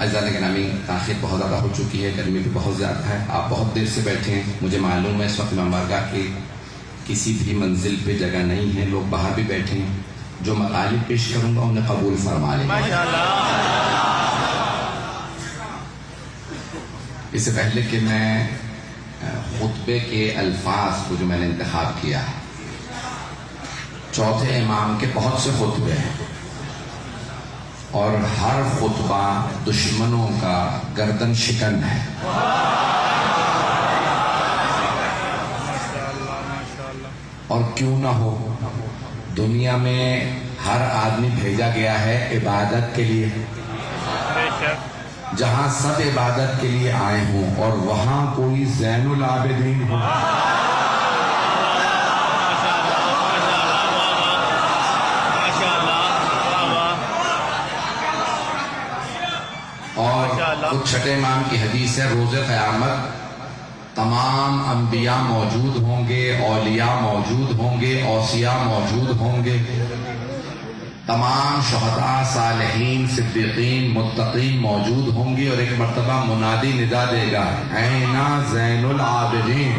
عزیزان گرامی تاخیر بہت زیادہ ہو چکی ہے، گرمی بھی بہت زیادہ ہے، آپ بہت دیر سے بیٹھے ہیں، مجھے معلوم ہے اس وقت امام بارگاہ کی کسی بھی منزل پہ جگہ نہیں ہے، لوگ باہر بھی بیٹھے ہیں، جو مطالب پیش کروں گا انہیں قبول فرما لیں۔ اس سے پہلے کہ میں خطبے کے الفاظ کو جو میں نے انتخاب کیا، چوتھے امام کے بہت سے خطبے ہیں اور ہر خطبہ دشمنوں کا گردن شکن ہے، اور کیوں نہ ہو، دنیا میں ہر آدمی بھیجا گیا ہے عبادت کے لیے، جہاں سب عبادت کے لیے آئے ہوں اور وہاں کوئی زین العابدین ہو، اور خود چھٹے امام کی حدیث ہے، روز قیامت تمام انبیاء موجود ہوں گے، اولیاء موجود ہوں گے، اوصیاء موجود ہوں گے، تمام شہداء، صالحین، صدیقین، متقین موجود ہوں گے، اور ایک مرتبہ منادی ندا دے گا، اینا زین العابدین۔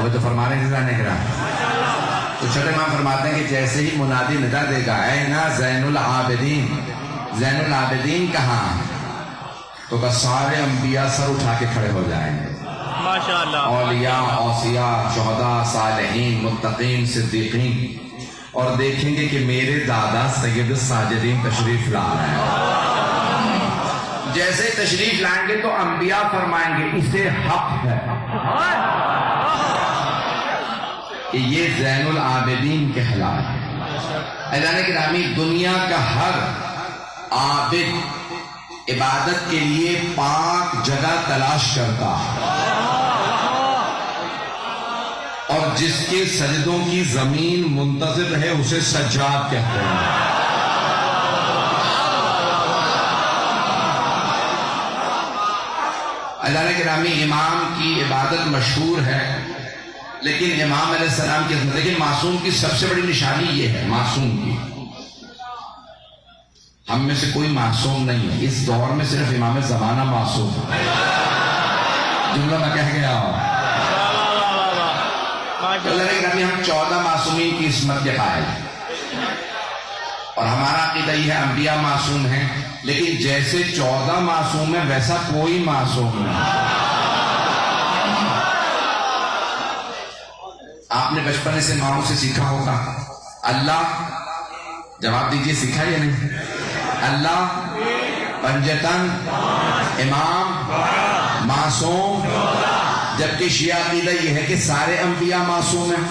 تو فرما رہے ہیں تو چھٹے امام فرماتے ہیں کہ جیسے ہی منادی ندا دے گا، اینا زین العابدین، زین العابدین کہاں؟ تو کہ سارے انبیاء سر اٹھا کے کھڑے ہو جائیں گے، اولیاء، اوصیاء، شہداء، صالحین، متقین، صدیقین، اور دیکھیں گے کہ میرے دادا سید الساجدین تشریف لا رہے ہیں۔ جیسے تشریف لائیں گے تو انبیاء فرمائیں گے اسے حق ہے کہ یہ زین العابدین کہلاتا ہے۔ اعزان گرامی، دنیا کا ہر عابد عبادت کے لیے پاک جگہ تلاش کرتا ہے، اور جس کے سجدوں کی زمین منتظر ہے اسے سجاد کہتے ہیں۔ اعزان گرامی، امام کی عبادت مشہور ہے، لیکن امام علیہ السلام کی عظمت، لیکن معصوم کی سب سے بڑی نشانی یہ ہے، معصوم کی، ہم میں سے کوئی معصوم نہیں ہے، اس دور میں صرف امام زمانہ معصوم ہے۔ جملہ میں کہہ گیا ہم 14 معصومین کی عصمت کے قائل ہیں، اور ہمارا عقیدہ یہ ہے انبیاء معصوم ہیں، لیکن جیسے 14 معصوم ہیں ویسا کوئی معصوم نہیں۔ آپ نے بچپنے سے ماؤں سے سیکھا ہوگا، اللہ، جواب دیجئے سیکھا یا نہیں؟ اللہ، پنجتن، امام، معصوم، جبکہ شیعہ عقیدہ یہ ہے کہ سارے انبیاء معصوم ہیں،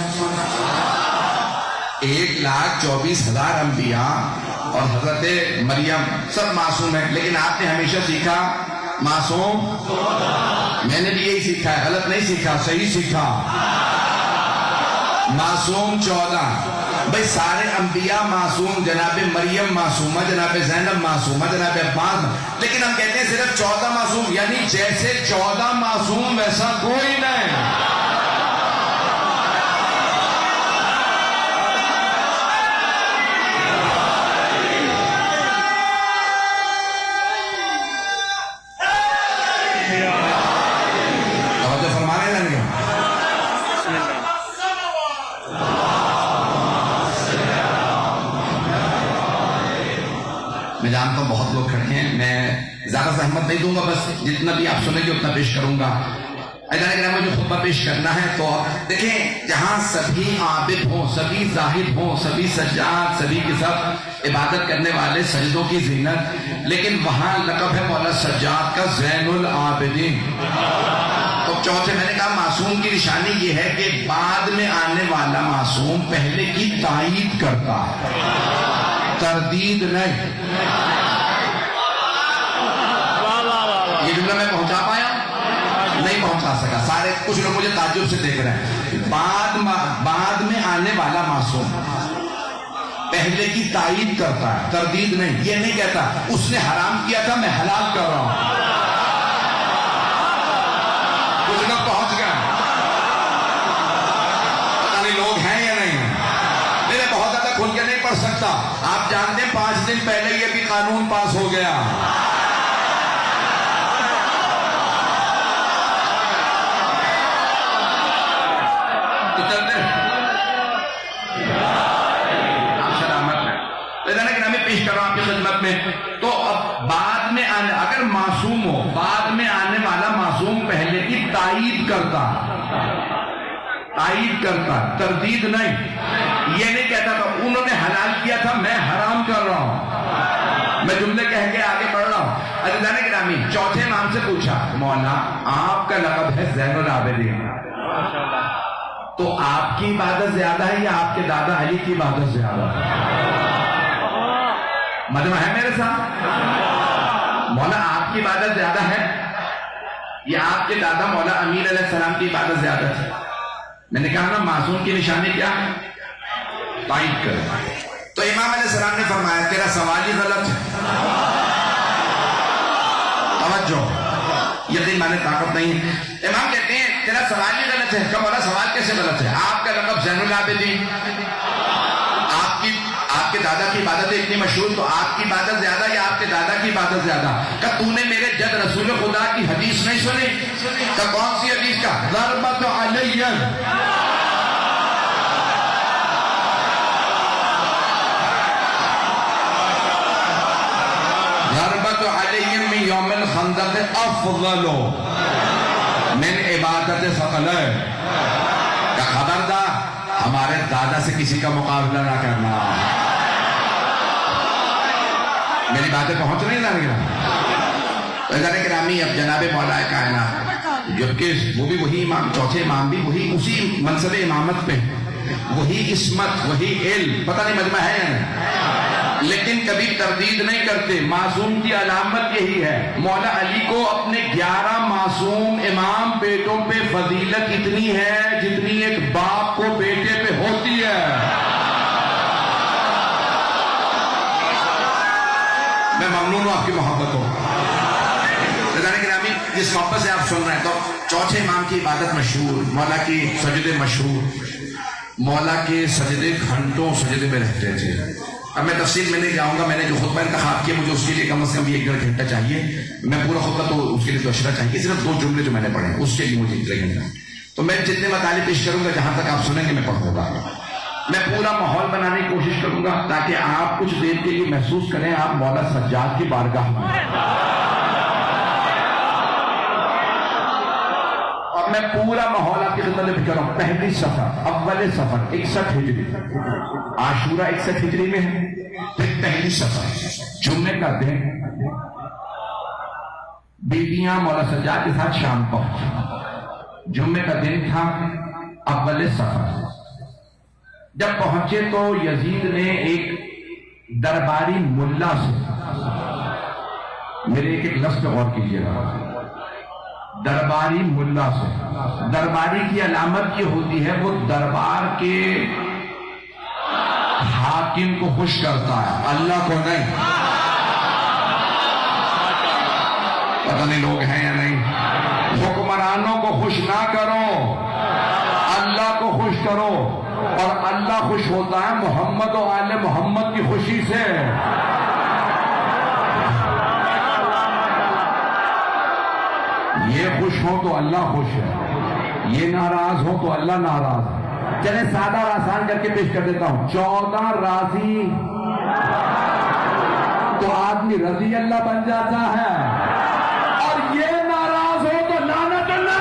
1,24,000 انبیاء اور حضرت مریم سب معصوم ہیں، لیکن آپ نے ہمیشہ سیکھا معصوم، میں نے بھی یہی سیکھا ہے، غلط نہیں سیکھا، صحیح سیکھا، معصوم 14۔ بھئی سارے انبیاء معصوم، جناب مریم معصومہ، جناب زینب معصومہ، جناب عباس، لیکن ہم کہتے ہیں صرف 14 معصوم، یعنی جیسے 14 معصوم ویسا کوئی نہیں۔ توجہ فرما رہے ہیں نا؟ میں جانتا ہوں بہت لوگ کھڑے ہیں، میں زیادہ زحمت نہیں دوں گا، بس جتنا بھی آپ سنیں گے اتنا پیش کروں گا۔ اعزان گرامی، مجھے خطبہ پیش کرنا ہے تو دیکھیں، جہاں سبھی عابد ہوں، سبھی زاہد ہوں، سبھی سجاد، سبھی کے سب عبادت کرنے والے، سجدوں کی زینت، لیکن وہاں لقب ہے مولا سجاد کا زین العابدین۔ تو چوتھے میں نے کہا معصوم کی نشانی یہ ہے کہ بعد میں آنے والا معصوم پہلے کی تائید کرتا ہے، تردید نہیں۔ یہ جملہ میں پہنچا پایا؟ نہیں پہنچا بتا سکا. سارے کچھ لوگ مجھے تعجب سے دیکھ رہے ہیں. بعد میں آنے والا معصوم پہلے کی تائید کرتا ہے, تردید نہیں. یہ نہیں کہتا اس نے حرام کیا تھا میں حلال کر رہا ہوں. کچھ لوگ پہنچ گئے, پتہ نہیں لوگ ہیں یا نہیں ہیں. میرے بہت زیادہ کھل کے نہیں پڑھ سکتا. آپ جانتے ہیں 5 دن پہلے یہ بھی قانون پاس ہو گیا. تو چلتے پیش کر رہا ہوں آپ کی خدمت میں. تو اب بعد میں آنے, اگر معصوم ہو, بعد میں آنے والا معصوم پہلے کی تائید کرتا, تردید نہیں. یہ نہیں کہتا تھا انہوں نے حلال کیا تھا میں حرام کر رہا ہوں. میں جملے کہہ کے آگے بڑھ رہا ہوں. عزیزان گرامی, چوتھے امام سے پوچھا مولا آپ کا لقب ہے زین العابدین, تو آپ کی عبادت زیادہ ہے یا آپ کے دادا علی کی عبادت زیادہ ہے؟ مجمع ہے میرے ساتھ؟ مولا آپ کی عبادت زیادہ ہے یا آپ کے دادا مولا امیر علیہ السلام کی عبادت زیادہ ہے؟ میں نے کہا نا معصوم کی نشانی کیا ہے؟ تائید کرے. تو امام علیہ السلام نے فرمایا تیرا سوال ہی غلط ہے. توجہ, یقین مانے طاقت نہیں ہے. امام کہتے ہیں تیرا سوال ہی غلط ہے. کہ مولا سوال کیسے غلط ہے؟ آپ کا لقب زین العابدین, آپ کے دادا کی عبادت اتنی مشہور, تو آپ کی عبادت زیادہ یا آپ کے دادا کی عبادت زیادہ؟ کہ تو نے میرے جد رسول خدا کی حدیث نہیں سنی؟ کہ کون سی حدیث کا؟ ضربت علی, ضربت علی من یوم الخندق افضل من عبادت ثقلہ. کہ خبردار ہمارے دادا سے کسی کا مقابلہ نہ کرنا. میری باتیں پہنچ رہی ہیں گرامی. اب جناب مولا کائنات, جبکہ وہ بھی وہی امام, چوتھے امام بھی وہی, اسی منصب امامت پہ, وہی عصمت, وہی علم, پتہ نہیں مجمع ہے یا نہیں, لیکن کبھی تردید نہیں کرتے. معصوم کی علامت یہی ہے. مولا علی کو اپنے 11 معصوم امام بیٹوں پہ فضیلت اتنی ہے جتنی ایک باپ کو بیٹے پہ ہوتی ہے. میں ممنون ہوں آپ کی محبت ہو. گرامی, جس محبت سے آپ سن رہے ہیں, تو چوتھے امام کی عبادت مشہور, مولا کی سجدے مشہور, مولا کے سجدے گھنٹوں سجدے میں رہتے تھے. اب میں تفصیل میں نہیں جاؤں گا. میں نے جو خطبہ انتخاب کیا مجھے اس کے لیے کم از کم بھی 1.5 گھنٹہ چاہیے. میں پورا خطبہ تو اس کے لیے تو اشرا چاہیے, صرف 2 جملے جو میں نے پڑھے اس کے لیے مجھے 1.5 گھنٹہ. تو میں جتنے مطالب پیش کروں گا جہاں تک آپ سنیں گے میں پڑھوں گا. میں پورا ماحول بنانے کی کوشش کروں گا تاکہ آپ کچھ دیر کے لیے محسوس کریں آپ مولا سجاد کی بارگاہ میں. اور میں پورا ماحول آپ کی خدمت میں کر رہا ہوں. پہلی سفر, اول سفر 61 ہجری, عاشورہ 61 ہجری میں ہے. پھر پہلی سفر جمعے کا دن, بیٹیاں مولا سجاد کے ساتھ شام پہنچی. جمعے کا دن تھا, اول سفر. جب پہنچے تو یزید نے ایک درباری ملا سے, میرے ایک لفظ پہ غور کیجیے گا, درباری ملا سے. درباری کی علامت یہ ہوتی ہے وہ دربار کے حاکم کو خوش کرتا ہے, اللہ کو نہیں. پتہ نہیں لوگ ہیں یا نہیں. حکمرانوں کو خوش نہ کرو, اللہ کو خوش کرو, اور اللہ خوش ہوتا ہے محمد و آل محمد کی خوشی سے. یہ خوش ہو تو اللہ خوش ہے, یہ ناراض ہو تو اللہ ناراض ہے. چلے سادہ اور آسان کر کے پیش کر دیتا ہوں. 14 راضی تو آدمی رضی اللہ بن جاتا ہے, اور یہ ناراض ہو تو لعنت اللہ.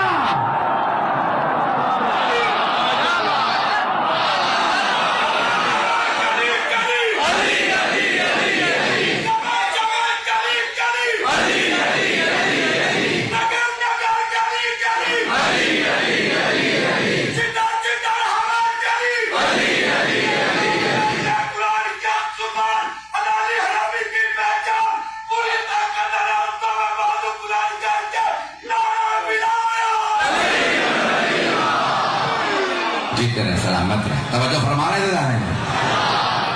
فکر ہے سلامت رہے. توجہ فرما رہے ہیں.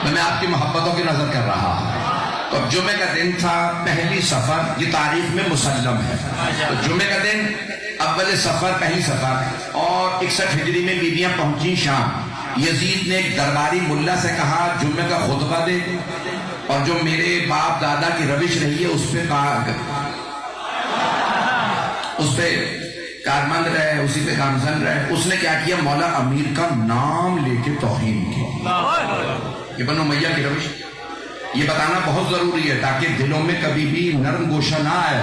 میں آپ کی محبتوں کی نظر کر رہا ہوں. تو جمعے کا دن تھا پہلی سفر, یہ تاریخ میں مسلم ہے. تو جمعے کا دن اول سفر, پہلی سفر, اور 61 ہجری میں بیویاں پہنچی شام. یزید نے ایک درباری ملا سے کہا جمعے کا خطبہ دے, اور جو میرے باپ دادا کی روش رہی ہے اس پہ کارمند رہے, اسی پہ کامزن رہے. اس نے کیا کیا, مولا امیر کا نام لے کے توہین کی. یہ بنو امیہ کی روش, یہ بتانا بہت ضروری ہے تاکہ دلوں میں کبھی بھی نرم گوشہ نہ آئے.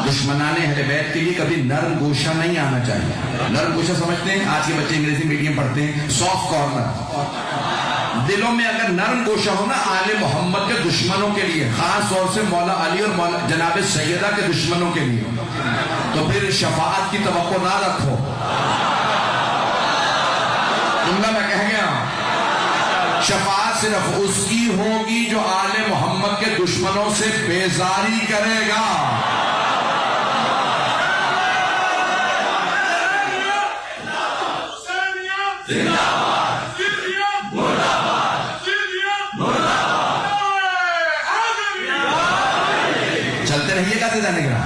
دشمنان اہل بیت کے لیے کبھی نرم گوشہ نہیں آنا چاہیے. نرم گوشہ سمجھتے ہیں, آج کے بچے انگریزی میڈیم پڑھتے ہیں, سافٹ کارنر. دلوں میں اگر نرم گوشہ ہو نا آل محمد کے دشمنوں کے لیے, خاص طور سے مولا علی اور مولا جناب سیدہ کے دشمنوں کے لیے, تو پھر شفاعت کی توقع نہ رکھو. جملہ میں کہہ گیا, شفاعت صرف اس کی ہوگی جو آل محمد کے دشمنوں سے بیزاری کرے گا. چلتے رہیے گا تو جانے گا.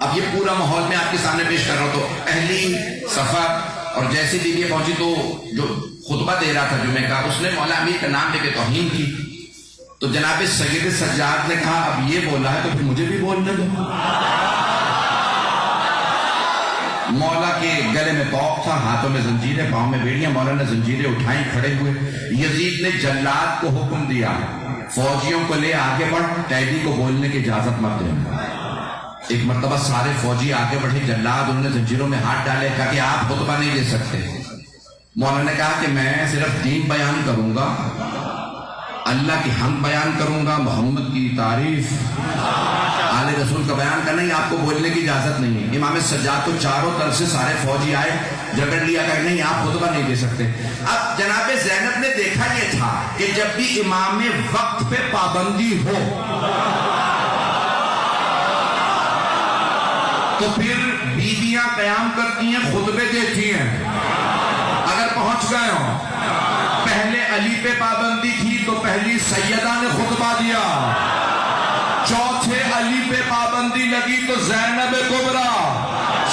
اب یہ پورا ماحول میں آپ کے سامنے پیش کر رہا ہوں. تو پہلی سفر, اور جیسے بیوی پہنچی تو جو خطبہ دے رہا تھا جمعے کا, اس نے مولا امیر کا نام لے کے توہین کی. تو جناب سید سجاد نے کہا اب یہ بولا ہے تو پھر مجھے بھی بولنے دو. مولا کے گلے میں توق تھا, ہاتھوں میں زنجیریں, پاؤں میں بیڑیاں. مولا نے زنجیریں اٹھائیں, کھڑے ہوئے. یزید نے جلاد کو حکم دیا فوجیوں کو لے آگے بڑھ, قیدی کو بولنے کی اجازت مت دینا. ایک مرتبہ سارے فوجی آگے بڑھے, جلاد انہوں نے زنجیروں میں ہاتھ ڈالے, کہا کہ آپ خطبہ نہیں دے سکتے. مولا نے کہا کہ میں صرف دین بیان کروں گا, اللہ کی حمد بیان کروں گا, محمد کی تعریف, آل رسول کا بیان کرنا ہی, آپ کو بولنے کی اجازت نہیں ہے. امام سجاد کو چاروں طرف سے سارے فوجی آئے, جگڑ لیا کہ نہیں آپ خطبہ نہیں دے سکتے. اب جناب زینب نے دیکھا یہ تھا کہ جب بھی امام وقت پہ پابندی ہو تو پھر بیویاں قیام کرتی ہیں, خطبے دیتی ہیں. اگر پہنچ گئے ہوں, پہلے علی پہ پابندی تھی تو پہلی سیدہ نے خطبہ دیا, چوتھے علی پہ پابندی لگی تو زینب کبریٰ,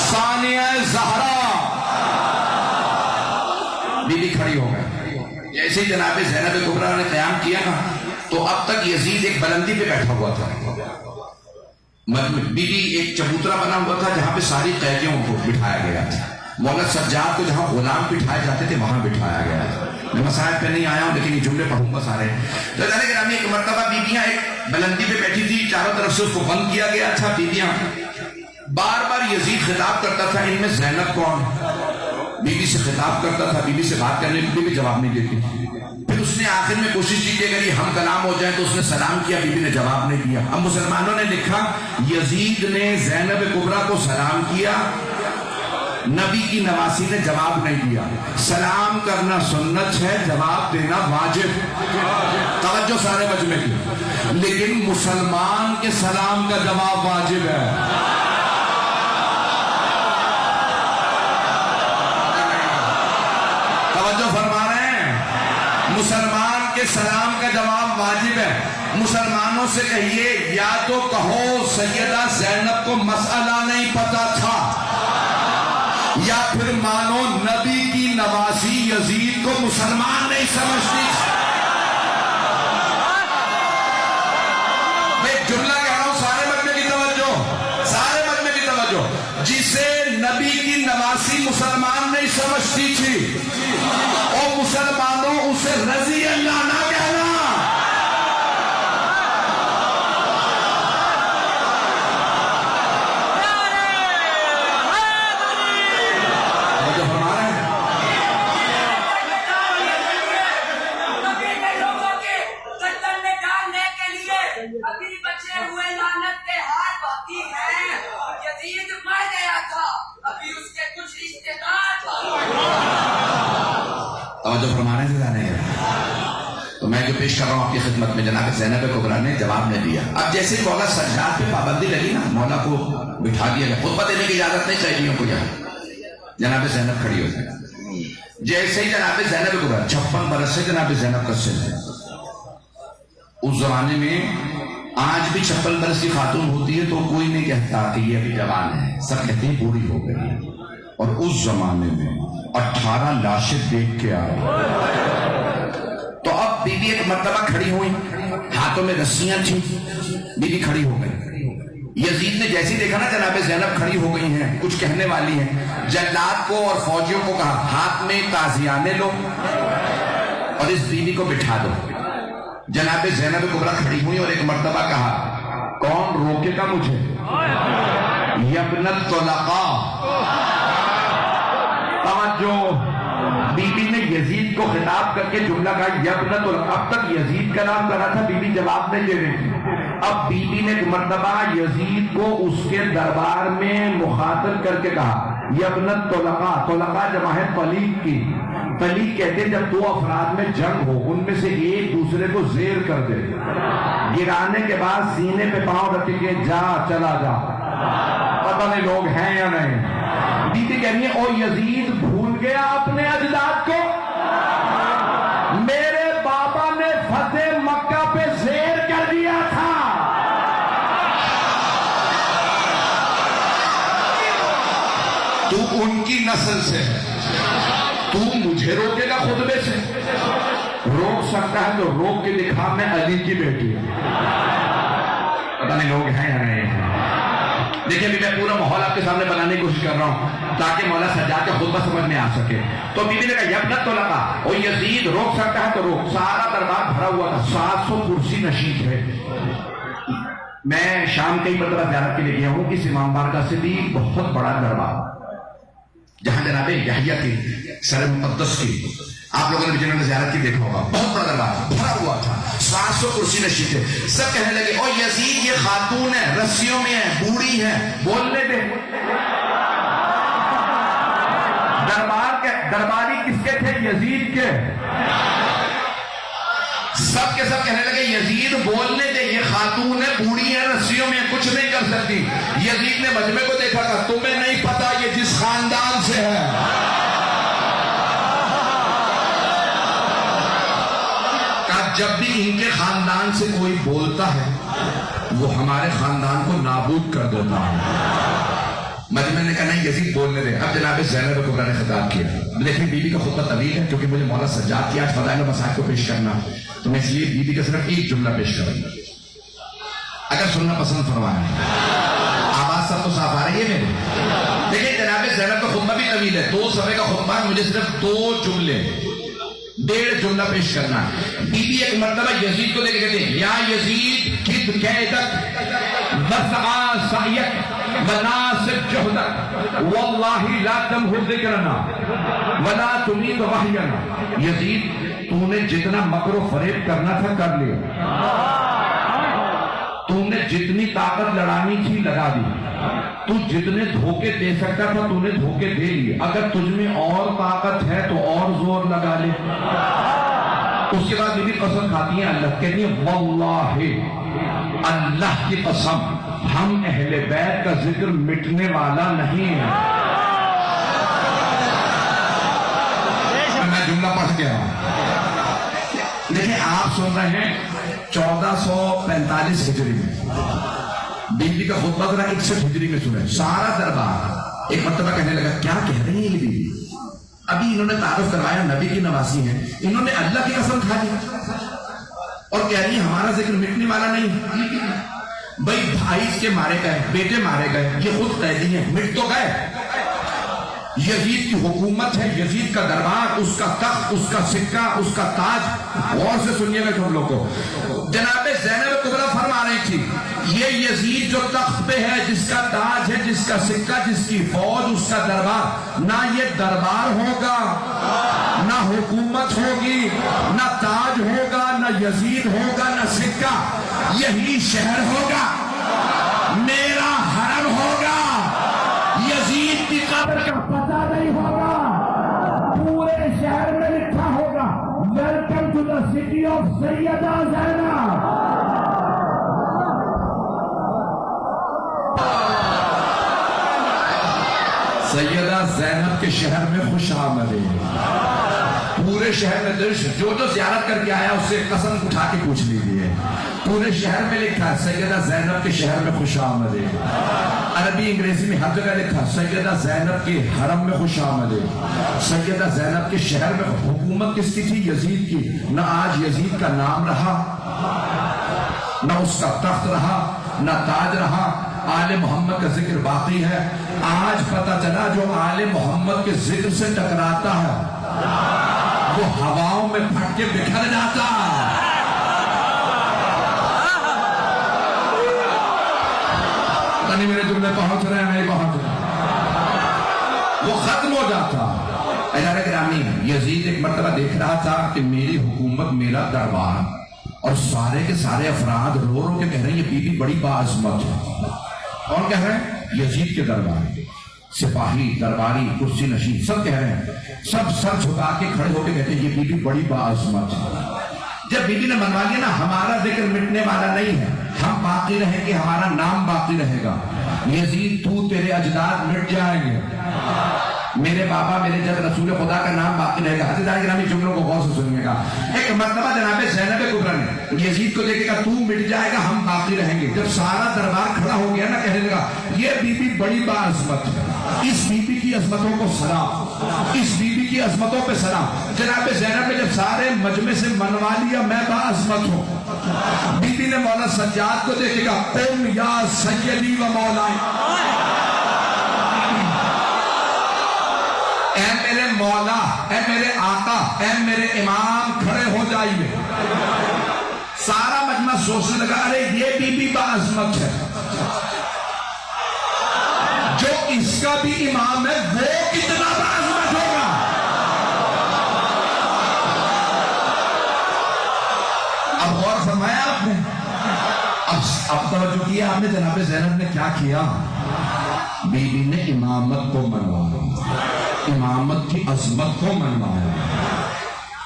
ثانیہ زہرا, بیوی کھڑی ہو گئے. جیسے جناب زینب کبریٰ نے قیام کیا نا, تو اب تک یزید ایک بلندی پہ بیٹھا ہوا تھا. بیوی ایک چبوترا بنا ہوا تھا جہاں پہ ساری قیدیوں کو بٹھایا گیا تھا. مولا سجاد کو جہاں غلام بٹھائے جاتے تھے وہاں بٹھایا گیا تھا. میں مسائل پہ نہیں آیا ہوں لیکن یہ جملے پڑھوں گا سارے. تو ایک مرتبہ بیویاں ایک بلندی پہ بیٹھی تھی, چاروں طرف سے اس کو بند کیا گیا تھا. بیویاں بار بار یزید خطاب کرتا تھا, ان میں زینب کون, بیوی سے خطاب کرتا تھا, بیوی سے بات کرنے کے لیے بھی جواب نہیں دیتی. پھر اس نے آخر میں کوشش کی کہ اگر یہ ہم کلام ہو جائے, تو اس نے سلام کیا, بیوی نے جواب نہیں دیا. اب مسلمانوں نے لکھا یزید نے زینب کبریٰ کو سلام کیا, نبی کی نواسی نے جواب نہیں دیا. سلام کرنا سنت ہے, جواب دینا واجب. توجہ سارے مجمع کی. لیکن مسلمان کے سلام کا جواب واجب ہے. توجہ فرما رہے ہیں, مسلمان کے سلام کا جواب واجب ہے. مسلمانوں سے کہیے, یا تو کہو سیدہ زینب کو مسئلہ نہیں پتا تھا, یا پھر مانو نبی کی نواسی یزید کو مسلمان نہیں سمجھتی. میں ایک جملہ کہہ رہا ہوں, سارے مجمع کی توجہ, سارے مجمع کی توجہ. جسے نبی کی نواسی مسلمان نہیں سمجھتی تھی, اور مسلمانوں اسے رضی اللہ نہ کہنا. توجہ فرمانے سے جانے گا. تو میں جو پیش کر رہا ہوں آپ کی خدمت میں جناب زینب کبریٰ نے جواب نہیں دیا. اب جیسے مولا سجاد پہ پابندی لگی نا, مولا کو بٹھا دیا گیا, خطبہ دینے کی اجازت نہیں چاہیے کو یہاں. جناب زینب کھڑی ہو گئی. جیسے ہی جناب زینب کبریٰ 56 برس سے جناب زینب کا سن ہے. اس زمانے میں آج بھی 56 برس کی خاتون ہوتی ہے تو کوئی نہیں کہتا کہ یہ ابھی جوان ہے, سب کہتے ہیں بوڑھی ہو گئی. اور اس زمانے میں 18 لاشیں دیکھ کے آئے. تو اب بی بی ایک مرتبہ کھڑی ہوئی, ہاتھوں میں رسیاں تھیں, بی بی کھڑی ہو گئی. یزید نے جیسے دیکھا نا جناب زینب کھڑی ہو گئی ہیں, کچھ کہنے والی ہیں, جلاد کو اور فوجیوں کو کہا ہاتھ میں تازیانے لو اور اس بی بی کو بٹھا دو. جناب زینب کبریٰ کھڑی ہوئی اور ایک مرتبہ کہا کون روکے گا مجھے, یبن الطلقاء. توجہ, بی بی نے یزید کو خطاب کر کے جملہ کہا یبن الطلقاء. اب تک یزید کا نام کرا تھا, بی بی جواب نہیں دے رہی تھی. اب بی بی نے ایک مرتبہ یزید کو اس کے دربار میں مخاطب کر کے کہا یبن الطلقاء. طلقاء جمع ہے طلیق کی. طلیق کہتے ہیں جب 2 افراد میں جنگ ہو, ان میں سے ایک دوسرے کو زیر کر دے, گرانے کے بعد سینے پہ پاؤں رکھ کے جا چلا جا. پتہ نہیں لوگ ہیں یا نہیں. بی بی کہنی ہے او یزید بھول گیا اپنے اجداد کو, میرے بابا نے فتح مکہ پہ زیر کر دیا تھا. تو ان کی نسل سے, تو مجھے روکے گا خطبے سے؟ روک سکتا ہے تو روک کے دکھا, میں علی کی بیٹی ہوں. پتہ نہیں لوگ ہیں یا نہیں ہیں. دیکھیں بھی میں پورا ماحول آپ کے سامنے بنانے کی کوشش کر رہا ہوں تاکہ مولا سجاد کا خطبہ سمجھ میں آ سکے. تو بی بی نے کہا یبن الطلقاء, اور یزید روک سکتا ہے تو روک. سارا دربار بھرا ہوا تھا, 700 کرسی نشین تھے. میں شام کئی مرتبہ زیارت کے لیے گیا ہوں. اس امام بارگاہ سے بھی بہت بڑا دربار جہاں جناب یحییٰ کی سر مقدس کی آپ لوگوں نے بھی جنہوں نے زیارت کی دیکھا ہوگا, بہت بڑا دربار بھرا ہوا تھا, 700 کرسی نشین تھے. سب کہنے لگے او یزید یہ خاتون ہے, رسیوں میں ہے, بوڑھی ہے, بولنے دے. درباری کس کے تھے؟ یزید کے. سب کے سب کہنے لگے یزید بولنے دے, یہ خاتون ہے, بوڑھی ہے, رسیوں میں کچھ نہیں کر سکتی. یزید نے مجمع کو دیکھا تھا, تمہیں نہیں پتا یہ جس خاندان سے ہے. کہا جب بھی ان کے خاندان سے کوئی بولتا ہے وہ ہمارے خاندان کو نابود کر دیتا ہے. مجمع نے کہا نہیں یزید بولنے دے. اب جناب زینب کبریٰ نے خطاب کیا. لیکن بی بی کا خطبہ طویل ہے کیونکہ مجھے مولا سجاد کی آج فضائل و مسائل کو پیش کرنا, تو میں اس لیے بی بی کا صرف ایک جملہ پیش کروں گا, اگر سننا پسند فرمائیں. آواز سب تو صاف آ رہی ہے میرے؟ دیکھیں جناب زینب کا خطبہ بھی طویل ہے, 2 صفحے کا خطبہ ہے, مجھے صرف 2 جملے 1.5 جملہ پیش کرنا ہے. بی بی ایک مرتبہ یزید کو دیکھ کے کہتے ہیں یا یزید کد قیدک وسعا سعیک مناسب جہدک واللہ لا تمہر ذکرنا ولا تمید وحینا. یزید تو نے جتنا مکر و فریب کرنا تھا کر لیا, تو نے جتنی طاقت لڑانی تھی لگا دی, تو جتنے دھوکے دے سکتا تھا تو نے دھوکے دے لیے. اگر تجھ میں اور طاقت ہے تو اور زور لگا لے. اس کے بعد یہ بھی قسم کھاتی ہیں اللہ, کہتی ہیں واللہ اللہ کی قسم ہم اہل بیت کا ذکر مٹنے والا نہیں ہے. میں جملہ پڑھ کے رہا ہوں. دیکھیں آپ سن رہے ہیں 1445 ہجری میں, بی بی کا خطبہ ذرا 61 ہجری میں سنیں. سارا دربار ایک مرتبہ کہنے لگا کیا کہہ رہی ہیں یہ بی بی, ابھی انہوں نے تعارف کروایا نبی کی نواسی ہیں, انہوں نے اللہ کی قسم کھا دی اور کہہ رہی ہے ہمارا ذکر مٹنے والا نہیں. بھائی بھائی اس کے مارے گئے, بیٹے مارے گئے, یہ خود قیدی ہیں, مٹ تو گئے. یزید کی حکومت ہے, یزید کا دربار, اس کا تخت, اس کا سکہ, اس کا تاج. غور سے سنیے گا تم لوگ کو. جناب زینب کبریٰ فرما رہی تھی یہ یزید جو تخت پہ ہے, جس کا تاج ہے, جس کا سکہ, جس کی فوج, اس کا دربار, نہ یہ دربار ہوگا, نہ حکومت ہوگی, نہ تاج ہوگا, نہ یزید ہوگا, نہ سکہ. یہی شہر ہوگا, میرا حرم ہوگا. یزید کی قبر کا پتہ نہیں ہوگا, پورے شہر میں لکھا ہوگا سیدہ زینب. سیدہ زینب کے شہر میں خوش آمدید. پورے شہر میں جو زیارت کر کے آیا اس سے قسم اٹھا کے پوچھ لیجیے. پورے شہر میں لکھا سیدہ زینب کے شہر میں خوش آمدید. عربی انگریزی میں ہر جگہ لکھا سیدہ زینب کے حرم میں خوش آمدید. سیدہ زینب کے شہر میں. حکومت کس کی تھی؟ یزید کی. نہ آج یزید کا نام رہا، نہ اس کا تخت رہا، نہ تاج رہا. آل محمد کا ذکر باقی ہے. آج پتہ چلا جو آل محمد کے ذکر سے ٹکراتا ہے وہ ہواؤں میں پھٹ کے بکھر جاتا ہے. پتہ نہیں میرے جملے پہنچ رہے ہیں نہیں پہنچ رہے، وہ ختم ہو جاتا. اعزاز گرامی، یزید ایک مرتبہ دیکھ رہا تھا کہ میری حکومت، میرا دربار، اور سارے کے سارے افراد رو رو کے کہہ رہے ہیں یہ بی بی بڑی باعظمت ہے. کون کہہ رہے ہیں؟ یزید کے دربار. سپاہی، درباری، کرسی نشین سب کہہ رہے ہیں. سب سر جھکا کے کھڑے ہو کے کہتے ہیں یہ بی بی بڑی باعظمت ہے. جب بی بی نے منوا لیا نا، ہمارا ذکر مٹنے والا نہیں ہے، ہم باقی رہیں گے، ہمارا نام باقی رہے گا. یزید تو تیرے اجداد مٹ جائیں گے، میرے بابا میرے جد رسول خدا کا نام باقی رہے گا. عزیزان گرامی جملوں کو غور سے سنیے گا. ایک مرتبہ جناب زینب کبریٰ نے یزید کو دیکھے گا تو مٹ جائے گا ہم باقی رہیں گے. جب سارا دربار کھڑا ہو گیا نا، کہنے لگا یہ بی بی بڑی باعظمت ہے، اس بی بی کی عظمتوں کو سلام، اس بی بی کی عظمتوں پہ سلام. جناب زینب نے جب سارے مجمع سے منوا لیا میں باعظمت ہوں، بی بی نے مولا سجاد کو دیکھے گا قم یا سیدی و مولائی، اے میرے مولا، اے میرے آقا، اے میرے امام کھڑے ہو جائیے. سارا مجمع سوچنے لگا ارے یہ بی بی باعظمت ہے، جو اس کا بھی امام ہے وہ کتنا باعظمت ہوگا. اب غور فرمایا آپ نے، اب توجہ کیا آپ نے جناب زینب نے کیا کیا. بی بی نے امامت کو منوایا، امامت کی عظمت کو منوایا.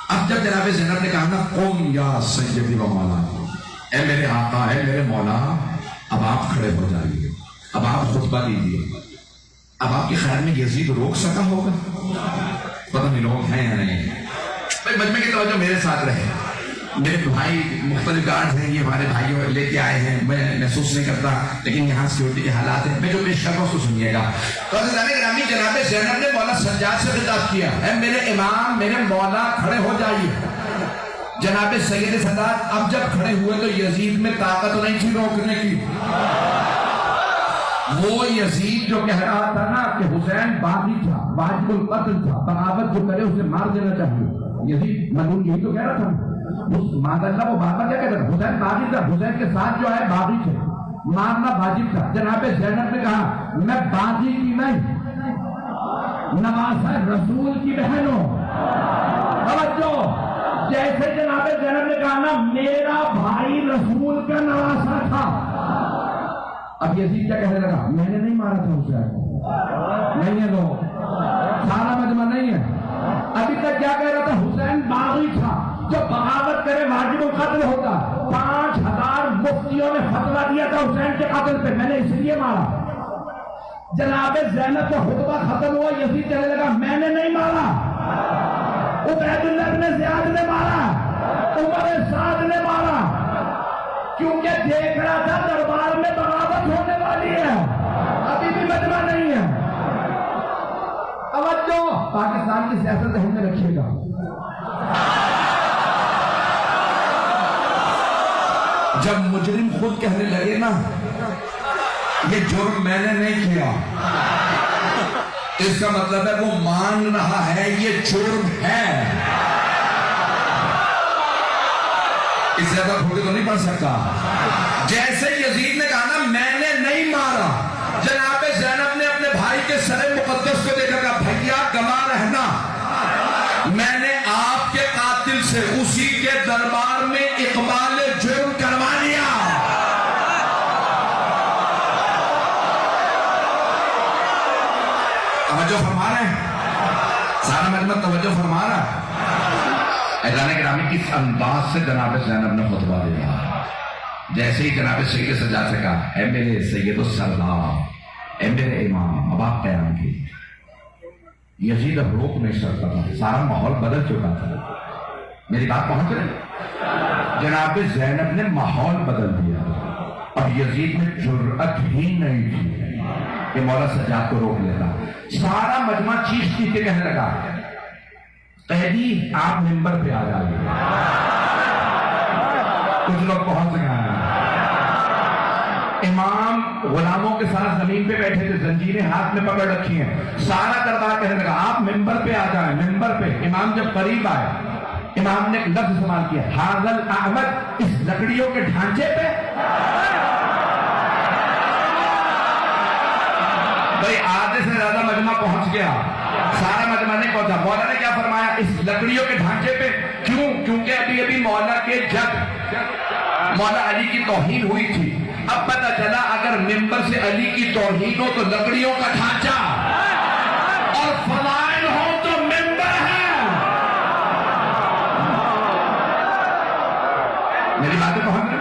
اب جب جناب زینب نے کہا نا قم یا سیدی و مولانا، اے میرے آقا، اے میرے مولا، اب آپ کھڑے ہو جائیے، اب آپ خطبہ دیجیے. اب آپ کے خیال میں یزید روک سکا ہوگا؟ پتہ نہیں لوگ ہیں یا نہیں. بھائی مجمع کی توجہ میرے ساتھ رہے. میرے بھائی مختلف گارڈ ہیں، یہ ہمارے بھائی لے کے آئے ہیں، میں محسوس نہیں کرتا، لیکن یہاں سیکورٹی کے حالات ہیں. میں جو پیش کر رہا ہوں اس کو سنیے گا. تو عزیزان گرامی جناب زینب نے مولا سجاد سے خطاب کیا، اے میرے امام، میرے مولا کھڑے ہو جائیے. جناب سید سادات اب جب کھڑے ہوئے تو یزید میں طاقت نہیں تھی روکنے کی. وہ یزید جو کہہ رہا تھا نا کہ حسین باغی تھا، واجب القتل تھا، بغاوت جو کرے اسے مار دینا چاہیے، یزید ملعون یہی تو کہہ رہا تھا. ماذا اللہ وہ بابا کیا کہتا تھا؟ حسین باغی تھا، حسین کے ساتھ جو ہے باغی تھے، مارنا واجب تھا. جناب زینب نے کہا میں باغی کی نہیں، نواسہ رسول کی بہن ہوں. توجہ، جیسے جناب زینب نے کہا نا میرا بھائی رسول کا نواسہ تھا. اب یزید کیا کہنے لگا؟ میں نے نہیں مارا تھا حسین. نہیں ہے لوگ، سارا مجمع نہیں ہے. ابھی تک کیا کہہ رہا تھا؟ حسین باغی تھا، جو بغاوت کرے واجب القتل ہوتا. 5000 مفتیوں نے فتویٰ دیا تھا حسین کے قتل پہ، میں نے اس لیے مارا. جناب زینب کا خطبہ ختم ہوا، یزید کہنے لگا میں نے نہیں مارا، عبید اللہ بن زیاد نے مارا، عمر سعد نے مارا. کیونکہ دیکھ رہا تھا دربار میں بغاوت ہونے والی ہے، ابھی بھی مجمع نہیں ہے. توجہ، پاکستان کی سیاست ذہن میں رکھیے گا. جب مجرم خود کہنے لگے نا یہ جرم میں نے نہیں کیا، اس کا مطلب ہے وہ مان رہا ہے یہ جرم ہے. اس سے زیادہ کھوٹے تو نہیں پڑھ سکتا. جیسے یزید نے کہا نا میں نے نہیں مارا، جناب زینب نے اپنے بھائی کے سر مقدس کو دیکھا کہا بھیا گواہ رہنا، میں نے آپ کے قاتل سے اسی کے دربار میں اقبال جرم کروا لیا. توجہ فرما رہے ہیں؟ سارا مجمع توجہ فرما رہا ہے. اذان گرامی کس انداز سے جناب زینب نے خطبہ دیا. جیسے ہی جناب سید سجاد سے کہا اے میرے سید السردار، اے میرے امام، اب آپ قیام کیجیے. یزید اب روک نہیں سکتا تھا، سارا ماحول بدل چکا تھا. میری بات پہنچ رہی؟ جناب زینب نے ماحول بدل دیا. اب یزید نے جرأت ہی نہیں کی کہ مولا سجاد کو روک لیتا. سارا مجمع چیخ چیخ کے کہنے لگا قیدی آپ منبر پہ آ جائیے. کچھ لوگ پہنچ گئے ہیں. امام غلاموں کے ساتھ زمین پہ بیٹھے تھے، زنجیریں ہاتھ میں پکڑ رکھی ہیں. سارا دربار کہنے لگا آپ منبر پہ آ جائیں، منبر پہ. امام جب قریب آئے، امام نے ایک لفظ استعمال کیا، حاضل احمد، اس لکڑیوں کے ڈھانچے پہ. بھئی آدھے سے زیادہ مجمع پہنچ گیا، سارا مجمع نہیں پہنچا. مولا نے کیا فرمایا؟ اس لکڑیوں کے ڈھانچے پہ. کیوں؟ کیونکہ ابھی مولا کے جب مولا علی کی توہین ہوئی تھی. اب پتہ چلا اگر ممبر سے علی کی توہین ہو تو لکڑیوں کا ڈھانچہ، اور فضائل ہو تو ممبر ہے. میری باتیں پہنچ رہی؟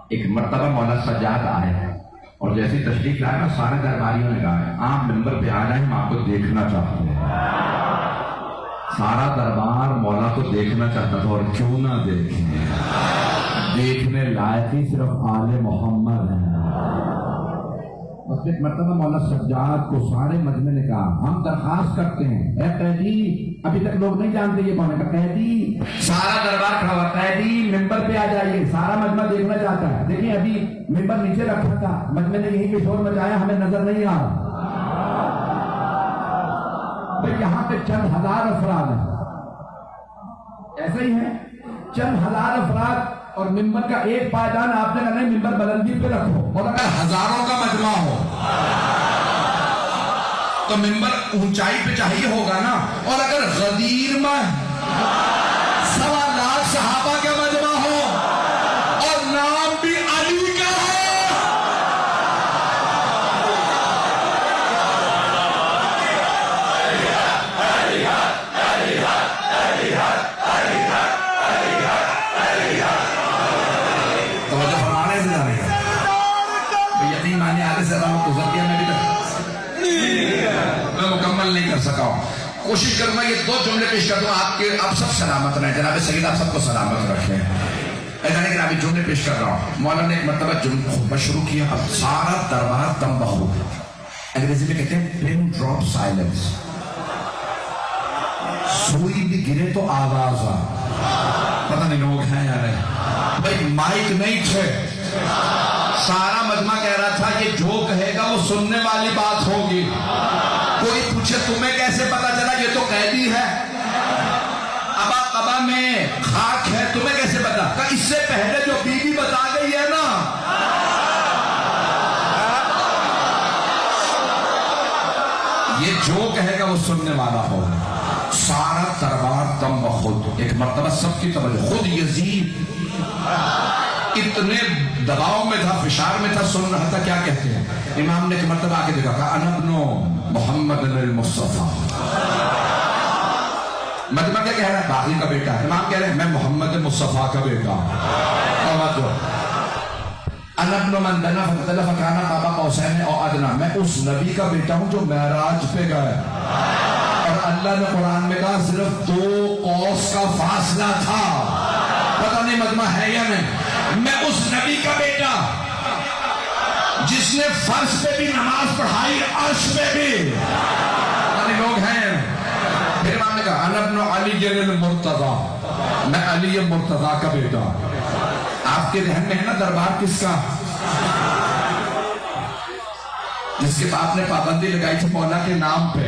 ایک مرتبہ مولا سجاد آئے اور جیسی تشریف لائے نا، سارے درباریوں نے کہا آپ ممبر پہ آ جائیں، ہم آپ کو دیکھنا چاہتے ہیں. سارا دربار مولا کو دیکھنا چاہتا تھا، اور کیوں نہ دیکھیں، دیکھنے لائق ہی صرف آل محمد ہیں. بس ایک مرتبہ مولا سجاد کو سارے مجمع نے کہا ہم درخواست کرتے ہیں اے قیدی، ابھی تک لوگ نہیں جانتے یہ کون ہے، قیدی. سارا دربار کھڑا ہوا، قیدی ممبر پہ آ جائیے، سارا مجمع دیکھنا چاہتا ہے. دیکھیں ابھی ممبر نیچے رکھا تھا، مجمع نے یہیں پہ شور مچایا، ہمیں نظر نہیں آ رہا. یہاں پہ چند ہزار افراد ہیں، ایسے ہی ہیں چند ہزار افراد، اور ممبر کا ایک پائدان آپ نے کہنا ممبر بلندی پہ رکھو. اور اگر ہزاروں کا مجمع ہو تو ممبر اونچائی پہ چاہیے ہوگا نا. اور اگر غدیر میں 1.25 لاکھ صحابہ کا مجمع ہو اور نام بھی علی کا ہو، میں مکمل نہیں کر سکا ہوں. کوشش کروں گا یہ 2 جملے پیش کر دوں، آپ سب سلامت رہیں. جناب سید آپ سب کو سلامت رکھیں. ایسا کہ ابھی جملے پیش کر رہا ہوں. مولانا نے ایک مرتبہ خطبہ شروع کیا، اب سارا دربار دم بخود. انگریزی میں کہتے ہیں پن ڈراپ سائلنس. سوئی بھی گرے تو آواز آ. پتہ نہیں لوگ ہیں یا نہیں. بھائی مائک نہیں تھے، سارا مجمع کہہ رہا تھا یہ جو کہے گا وہ سننے والی بات ہوگی. کوئی پوچھے تمہیں کیسے پتا چلا؟ یہ تو قیدی ہے، ابا قبا میں خاک ہے، تمہیں کیسے پتا؟ کہ اس سے پہلے جو بی بی بتا گئی ہے نا. یہ جو کہے گا وہ سننے والا ہوگا. سارا دربار دم بخود. ایک مرتبہ سب کی توجہ، خود یزید اتنے دباؤ میں تھا، فشار میں تھا، سن رہا تھا. کیا کہتے ہیں؟ امام نے ایک مرتبہ آگے دیکھا، کہا انا ابن محمد المصطفیٰ. مجمع کیا کہہ رہا ہے؟ باقی کا بیٹا. امام کہہ رہے ہیں میں محمد مصطفیٰ کا بیٹا. انا ابن من دنا فتدل فکانا قاب قوسین او ادنا. میں اس نبی کا بیٹا ہوں جو معراج پہ گئے، اور اللہ نے قرآن میں کہا صرف 2 قوس کا فاصلہ تھا. پتہ نہیں مجمع ہے یا نہیں. میں اس نبی کا بیٹا جس نے فرش پہ بھی نماز پڑھائی، عرش پہ بھی. یعنی لوگ ہیں. پھر امام نے کہا انا ابن علی المرتضی، میں علی مرتضی کا بیٹا. آپ کے ذہن میں ہے نا دربار کس کا؟ جس کے باپ نے پابندی لگائی تھی مولا کے نام پہ،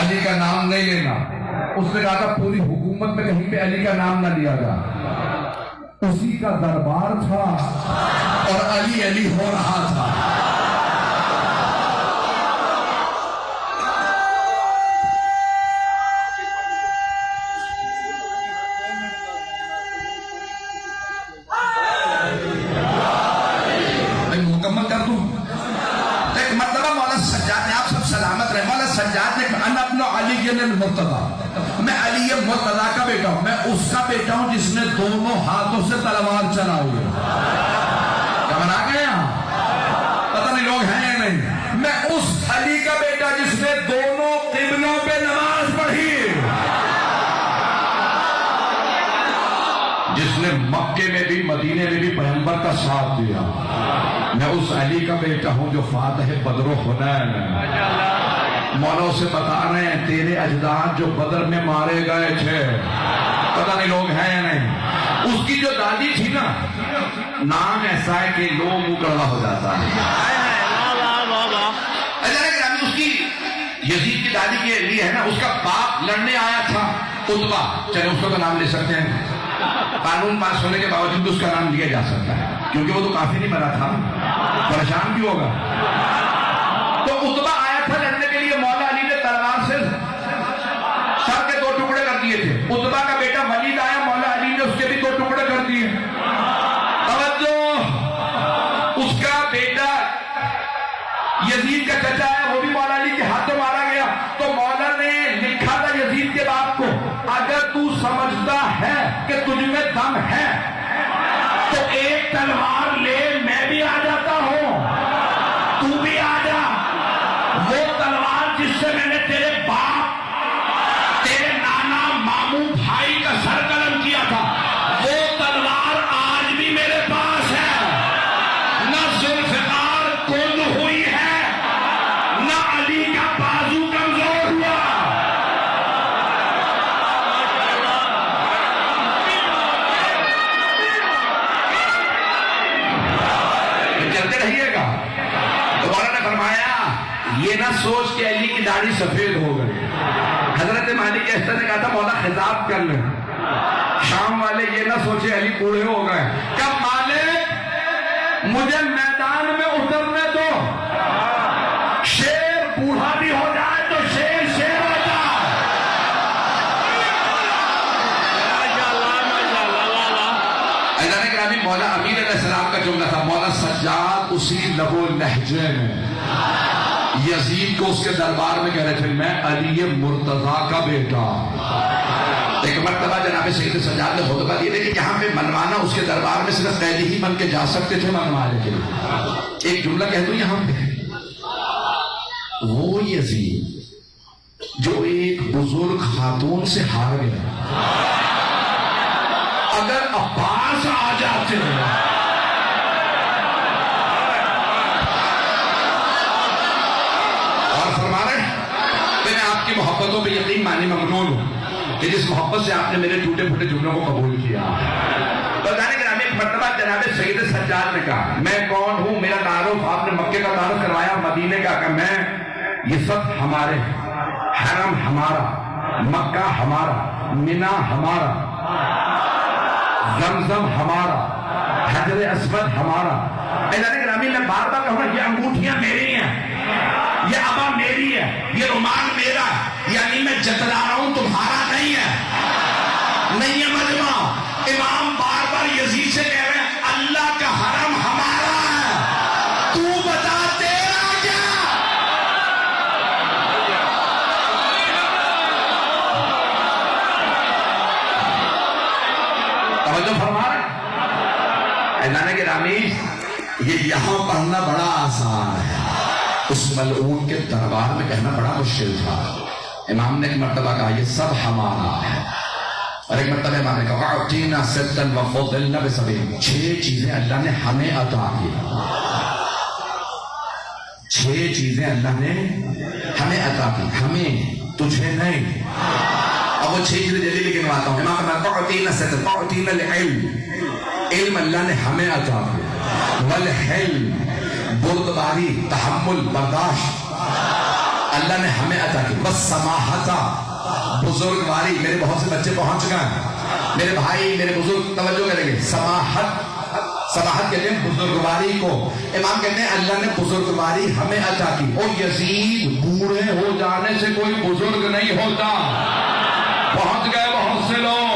علی کا نام نہیں لینا، اس نے کہا تھا پوری حکومت میں کہیں پہ علی کا نام نہ لیا گا، اسی کا دربار تھا اور علی علی ہو رہا تھا۔ مکمل کر دوں، ایک مرتبہ مولا سجاد نے، آپ سب سلامت رہے، مولا سجاد نے کہا انا ابن علی المرتضی، میں علی مرتضی کا بیٹا ہوں، میں اس کا بیٹا ہوں جس نے دونوں ہاتھوں سے تلوار چلائی ہے۔ کیا بنا گئے یہاں؟ پتہ نہیں لوگ ہیں یا نہیں؟ میں اس علی کا بیٹا جس نے دونوں قبلوں پہ نماز پڑھی، جس نے مکے میں بھی مدینے میں بھی پیغمبر کا ساتھ دیا۔ میں اس علی کا بیٹا ہوں جو فاتح بدر و حنین ہے۔ مولا سے بتا رہے ہیں تیرے اجداد جو بدر میں مارے گئے تھے، پتہ نہیں لوگ ہیں یا نہیں؟ اس کی جو دادی تھی نا، نام ایسا ہے کہ لوگ منہ کڑوا ہو جاتا ہے۔ اس کی یزید کی دادی کے لیے ہے نا، اس کا باپ لڑنے آیا تھا عتبہ، چلے اس کا نام لے سکتے ہیں، قانون پاس ہونے کے باوجود اس کا نام لیا جا سکتا ہے کیونکہ وہ تو کافی نہیں مرا تھا، پریشان بھی ہوگا۔ تو عتبہ آیا تھا لڑنے کے لیے، مولا علی نے تلوار سے سر کے 2 ٹکڑے کر دیے تھے۔ عتبہ کا بیٹا ولید آیا، مولا علی نے اس کے بھی 2 ٹکڑے کر دیے۔ توجہ، اس کا بیٹا یزید کا چچا ہے، وہ بھی مولا علی کے ہاتھوں مارا گیا۔ تو مولا نے لکھا تھا یزید کے باپ کو، اگر تو سمجھتا ہے کہ تجھ میں دم ہے تو ایک تلوار لے، میں بھی آ جاتا ہوں، تو بھی آ جا۔ وہ تلوار جس سے میں نے تیرے باپ، تیرے نانا ماموں بھائی کا سر قلم کیا تھا، وہ تلوار آج بھی میرے پاس ہے۔ نہ ذوالفقار کند ہوئی ہے، نہ علی کا بازو کمزور ہوا۔ چلتے رہیے گا۔ دوبارہ نے فرمایا یہ نہ سوچ کہ علی کی داڑھی سفید ہو گئی۔ حضرت مالک ایسا نے کہا تھا مولا خطاب کر لیں، شام والے یہ نہ سوچے علی کوڑے ہو گئے۔ کب مالک مجھے میدان میں اترنے دو، شیر بوڑھا بھی ہو جائے تو شیر شیر ہوتا۔ ایدان اکرامی مولا امین علیہ السلام کا جملہ تھا، مولا سجاد اسی لبو لہجے میں یزید کو اس کے دربار میں کہہ رہے تھے میں علی مرتضی کا بیٹا۔ ایک مرتبہ جناب سید سجاد نے خطبہ دیے کہ یہاں پہ منوانا اس کے دربار میں صرف قیدی ہی بن کے جا سکتے تھے منوانے کے لیے۔ ایک جملہ کہہ دوں یہاں پہ، وہ یزید جو ایک بزرگ خاتون سے ہار گیا، اگر عباس آ جاتے ہیں اور فرما رہے ہیں میں آپ کی محبتوں پہ یقین مانی ممنون ہوں کہ جس محبت سے آپ نے میرے ٹوٹے پھوٹے جملوں کو قبول کیا۔ بتانے کے ایک مرتبہ جناب سید سجاد نے کہا میں کون ہوں، میرا تعارف آپ نے مکے کا تعارف کروایا، مدینے کا، کہ میں یہ سب ہمارے، حرم ہمارا، مکہ ہمارا، مینا ہمارا، زمزم ہمارا، حجر اسود ہمارا۔ اعلان گرامی میں بار بار کہوں یہ انگوٹھیاں میری ہیں، یہ ابا میری ہے، یہ رومال میرا ہے، یعنی میں جتلا رہا ہوں تمہارا نہیں ہے، نہیں ہے مجمع۔ امام بار بار یزید سے کہہ رہے ہیں اللہ کا حرم ہمارا ہے، تو بتا تیرا کیا؟ توجہ فرما رہے اعلان گرامی، یہ یہاں پڑھنا بڑا آسان ہے، اس ملعون کے دربار میں کہنا بڑا مشکل تھا۔ امام نے ایک مرتبہ کہا یہ سب ہمارا ہے، اور ایک مرتبہ امام نے کہا اعطینا ستا وفضلنا بسبعین، 6 چیزیں اللہ نے ہمیں عطا کی، 6 چیزیں اللہ نے ہمیں عطا کی، ہمیں، تجھے نہیں۔ اب وہ 6 چیزیں جلدی گنواتا ہوں۔ امام نے کہا اعطینا ستا، اعطینا العلم، علم اللہ نے ہمیں عطا کی، والحلم، بردباری، تحمل، برداشت اللہ نے ہمیں عطا کی. بس سماحتا، بزرگواری. میرے بہت سے بچے پہنچ گئے، میرے بھائی، میرے بزرگ توجہ کریں گے. سماحت، سماحت کہتے ہیں بزرگواری کو. امام کہتے ہیں اللہ نے بزرگواری ہمیں عطا کی. اور یزید بوڑھے ہو جانے سے کوئی بزرگ نہیں ہوتا. پہنچ گئے بہت سے لوگ.